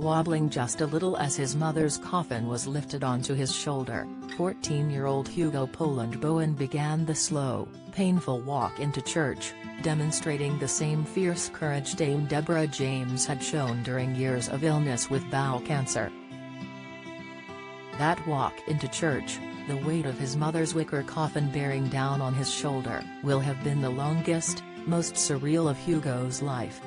wobbling just a little as his mother's coffin was lifted onto his shoulder. 14-year-old Hugo Poland Bowen began the slow, painful walk into church, demonstrating the same fierce courage Dame Deborah James had shown during years of illness with bowel cancer. That walk into church, the weight of his mother's wicker coffin bearing down on his shoulder, will have been the longest, most surreal of Hugo's life.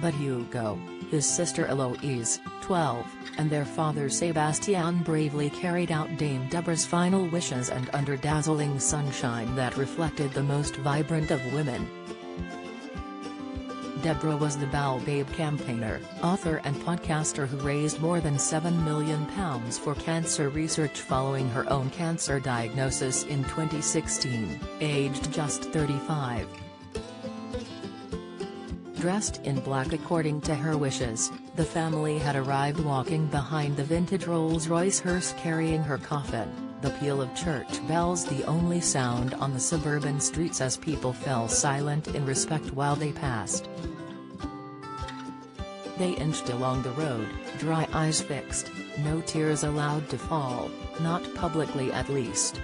But Hugo, his sister Eloise, 12, and their father Sebastian bravely carried out Dame Deborah's final wishes, and under dazzling sunshine that reflected the most vibrant of women. Deborah was the Bowel Babe campaigner, author and podcaster who raised more than £7 million for cancer research following her own cancer diagnosis in 2016, aged just 35. Dressed in black according to her wishes, the family had arrived walking behind the vintage Rolls-Royce hearse carrying her coffin, the peal of church bells the only sound on the suburban streets as people fell silent in respect while they passed. They inched along the road, dry eyes fixed, no tears allowed to fall, not publicly at least.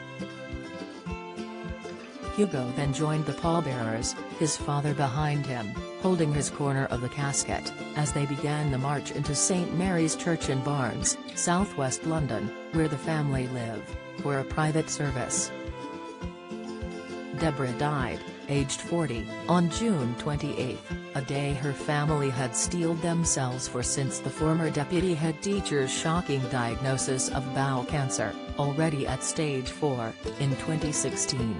Hugo then joined the pallbearers, his father behind him, holding his corner of the casket, as they began the march into St Mary's Church in Barnes, southwest London, where the family live, for a private service. Deborah died, aged 40, on June 28, a day her family had steeled themselves for since the former deputy head teacher's shocking diagnosis of bowel cancer, already at stage 4, in 2016.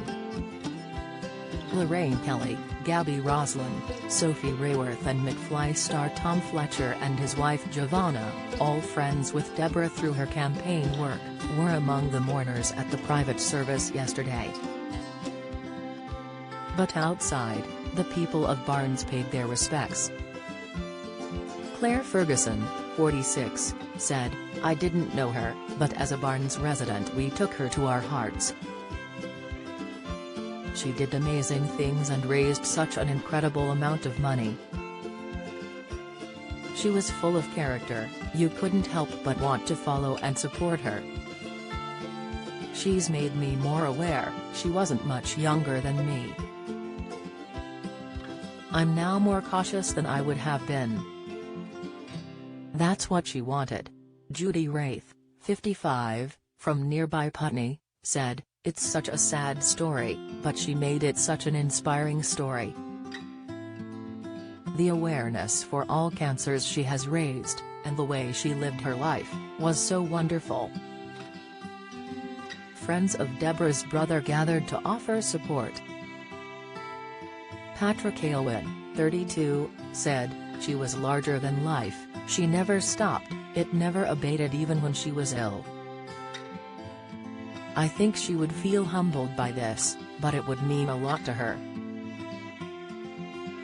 Lorraine Kelly, Gabby Roslin, Sophie Rayworth and McFly star Tom Fletcher and his wife Giovanna, all friends with Deborah through her campaign work, were among the mourners at the private service yesterday. But outside, the people of Barnes paid their respects. Claire Ferguson, 46, said, "I didn't know her, but as a Barnes resident we took her to our hearts. She did amazing things and raised such an incredible amount of money. She was full of character, you couldn't help but want to follow and support her. She's made me more aware, she wasn't much younger than me. I'm now more cautious than I would have been." That's what she wanted. Judy Wraith, 55, from nearby Putney, said, "It's such a sad story, but she made it such an inspiring story. The awareness for all cancers she has raised, and the way she lived her life, was so wonderful." Friends of Deborah's brother gathered to offer support. Patrick Aylwin, 32, said, "She was larger than life, she never stopped, it never abated even when she was ill. I think she would feel humbled by this, but it would mean a lot to her."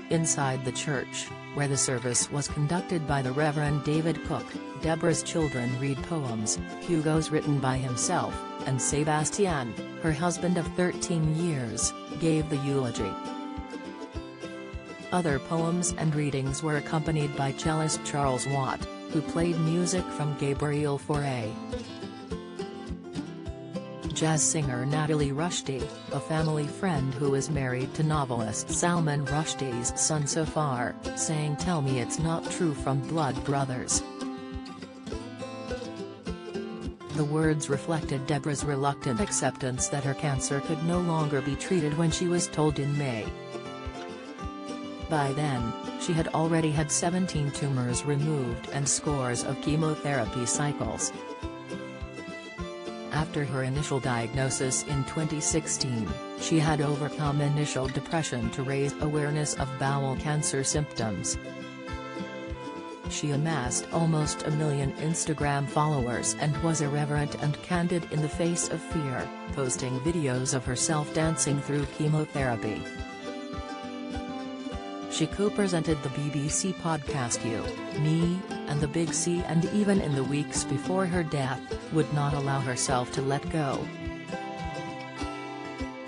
Inside the church, where the service was conducted by the Reverend David Cook, Deborah's children read poems, Hugo's written by himself, and Sebastian, her husband of 13 years, gave the eulogy. Other poems and readings were accompanied by cellist Charles Watt, who played music from Gabriel Fauré. Jazz singer Natalie Rushdie, a family friend who is married to novelist Salman Rushdie's son Safar, sang "Tell Me It's Not True" from Blood Brothers. The words reflected Deborah's reluctant acceptance that her cancer could no longer be treated when she was told in May. By then, she had already had 17 tumors removed and scores of chemotherapy cycles. After her initial diagnosis in 2016, she had overcome initial depression to raise awareness of bowel cancer symptoms. She amassed almost 1 million Instagram followers and was irreverent and candid in the face of fear, posting videos of herself dancing through chemotherapy. She co-presented the BBC podcast You, Me, and the Big C, and even in the weeks before her death, would not allow herself to let go.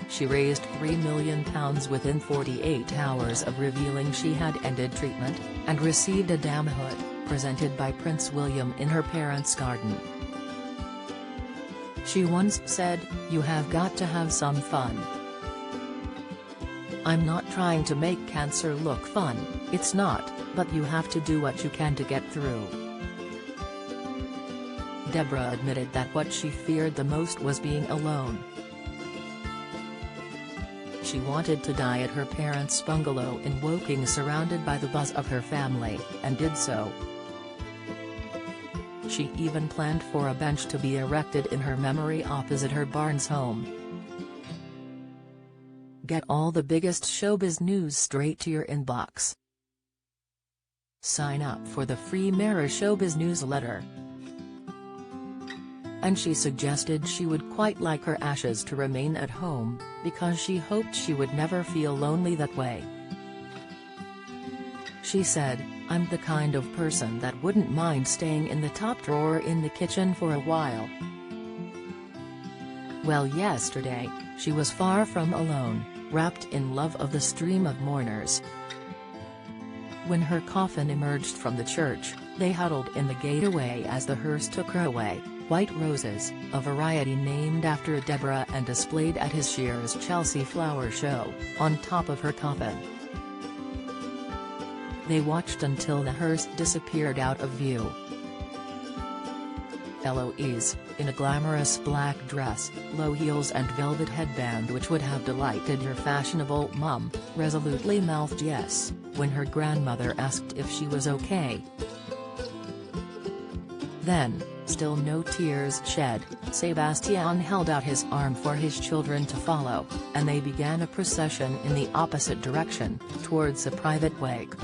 She raised £3 million within 48 hours of revealing she had ended treatment, and received a damn hood, presented by Prince William in her parents' garden. She once said, "You have got to have some fun. I'm not trying to make cancer look fun, it's not, but you have to do what you can to get through." Deborah admitted that what she feared the most was being alone. She wanted to die at her parents' bungalow in Woking, surrounded by the buzz of her family, and did so. She even planned for a bench to be erected in her memory opposite her Barnes home. Get all the biggest showbiz news straight to your inbox. Sign up for the free Mirror Showbiz newsletter. And she suggested she would quite like her ashes to remain at home, because she hoped she would never feel lonely that way. She said, "I'm the kind of person that wouldn't mind staying in the top drawer in the kitchen for a while." Well, yesterday, she was far from alone, wrapped in love of the stream of mourners. When her coffin emerged from the church, they huddled in the gateway as the hearse took her away. White roses, a variety named after Deborah and displayed at his Shear's Chelsea Flower Show, on top of her coffin. They watched until the hearse disappeared out of view. Eloise, in a glamorous black dress, low heels and velvet headband which would have delighted your fashionable mum, resolutely mouthed yes, when her grandmother asked if she was okay. Then, still no tears shed, Sebastian held out his arm for his children to follow, and they began a procession in the opposite direction, towards a private wake.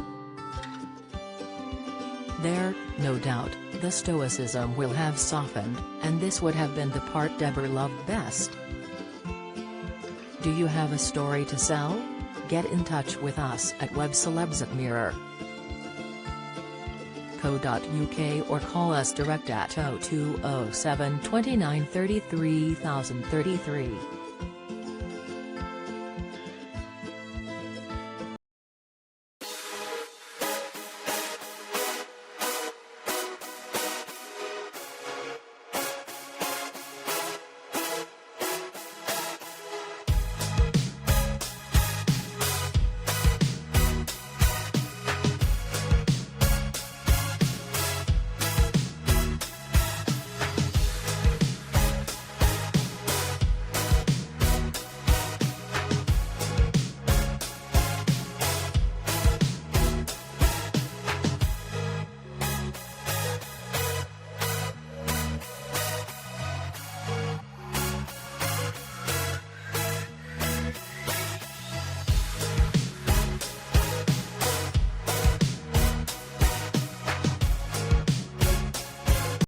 There, no doubt, the stoicism will have softened, and this would have been the part Deborah loved best. Do you have a story to sell? Get in touch with us at webcelebs@mirror.co.uk or call us direct at 0207 29 33 033.